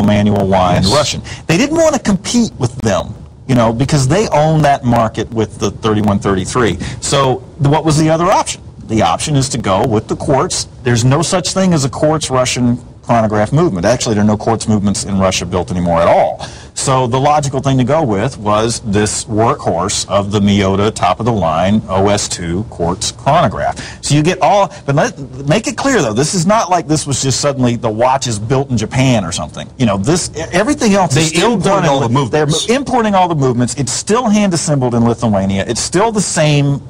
manual wind Yes. Russian. They didn't want to compete with them, you know, because they own that market with the 3133. So what was the other option? The option is to go with the quartz. There's no such thing as a quartz Russian chronograph movement. Actually, there are no quartz movements in Russia built anymore at all. So the logical thing to go with was this workhorse of the Miyota top-of-the-line OS2 quartz chronograph. So you get all, but make it clear though, this is not like this was just suddenly the watch is built in Japan or something. You know, this, everything else is still done in, all the movements. They're importing all the movements. It's still hand-assembled in Lithuania. It's still the same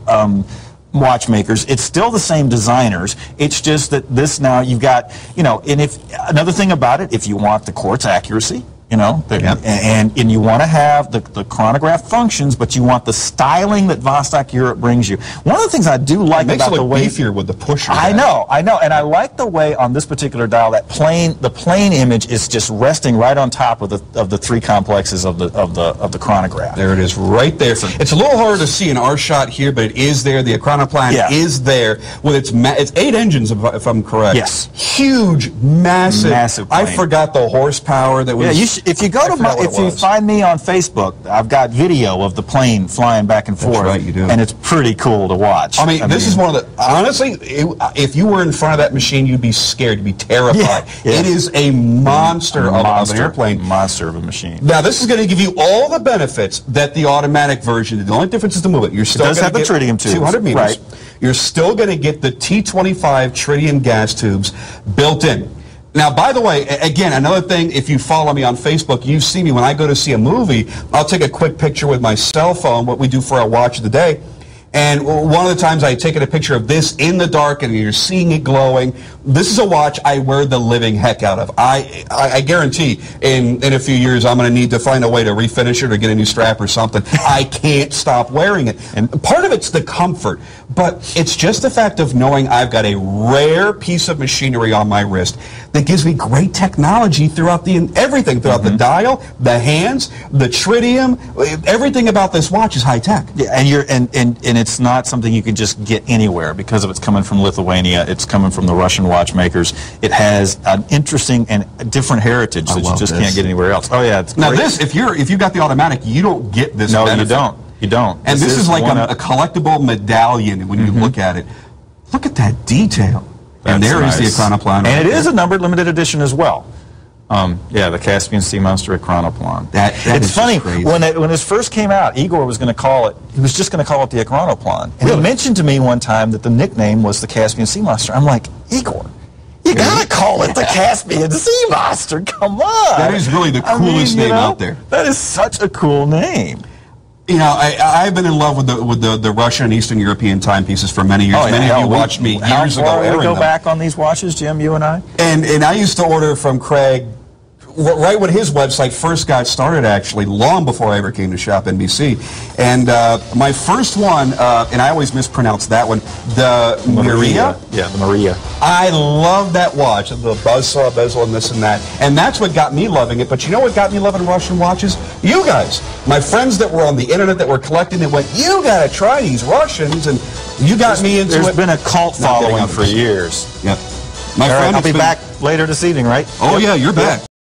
watchmakers. It's still the same designers. It's just that this now you've got, you know, and if another thing about it, if you want the quartz accuracy, you know, and you want to have the chronograph functions, but you want the styling that Vostok Europe brings you. One of the things I do like about the way... It makes it look beefier with the pusher. I know, and I like the way on this particular dial that the plane image is just resting right on top of the three complexes of the chronograph. There it is, right there. It's a little harder to see in our shot here, but it is there. The chronoplan is there with it's 8 engines, if I'm correct. Yes. Huge, massive plane. I forgot the horsepower that was. Yeah, if you go to if you find me on Facebook, I've got video of the plane flying back and forth. That's right, you do. And it's pretty cool to watch. I mean, this is one of the, honestly, if you were in front of that machine, you'd be scared, you'd be terrified. It is a monster of an airplane. Monster of a machine. Now, this is going to give you all the benefits that the automatic version did. The only difference is the movement. You're still going to get tritium tubes. 200 meters. Right. You're still going to get the T25 tritium gas tubes built in. Now, by the way, again, another thing, if you follow me on Facebook, you've seen me when I go to see a movie, I'll take a quick picture with my cell phone, what we do for our watch of the day. And one of the times I had taken a picture of this in the dark and you're seeing it glowing. This is a watch I wear the living heck out of. I guarantee in a few years I'm going to need to find a way to refinish it or get a new strap or something. I can't stop wearing it. And part of it's the comfort, but it's just the fact of knowing I've got a rare piece of machinery on my wrist that gives me great technology throughout everything, throughout the dial, the hands, the tritium, everything about this watch is high tech. Yeah, and it's not something you can just get anywhere because of it's coming from Lithuania. It's coming from the Russian watchmakers. It has an interesting and different heritage that you just can't get anywhere else. Oh yeah, it's now great. this, if you got the automatic, you don't get this. No, benefit. you don't. And this is like a collectible medallion when you look at it. Look at that detail. And there is the chronoplan. And it is a numbered limited edition as well. Yeah, the Caspian Sea Monster at chronoplan. It's funny, when this first came out, Igor was going to call it, he was just going to call it the chronoplan. And he mentioned to me one time that the nickname was the Caspian Sea Monster. I'm like, Igor, you got to call it the Caspian Sea Monster. Come on. That is really the coolest name out there. That is such a cool name. You know, I've been in love with the Russian and Eastern European timepieces for many years. Many of you watched me years ago airing them. We go back on these watches, Jim, you and I? And I used to order from Craig right when his website first got started, actually, long before I ever came to Shop NBC. And my first one, and I always mispronounce that one, the Maria. Yeah, the Maria. I love that watch, the buzzsaw bezel and this and that. And that's what got me loving it. But you know what got me loving Russian watches? You guys. My friends that were on the internet that were collecting, that went, you got to try these Russians. And you got me into it. There's been a cult following for years. Yep. My friend, I'll be back later this evening, right? Oh, yeah, you're back.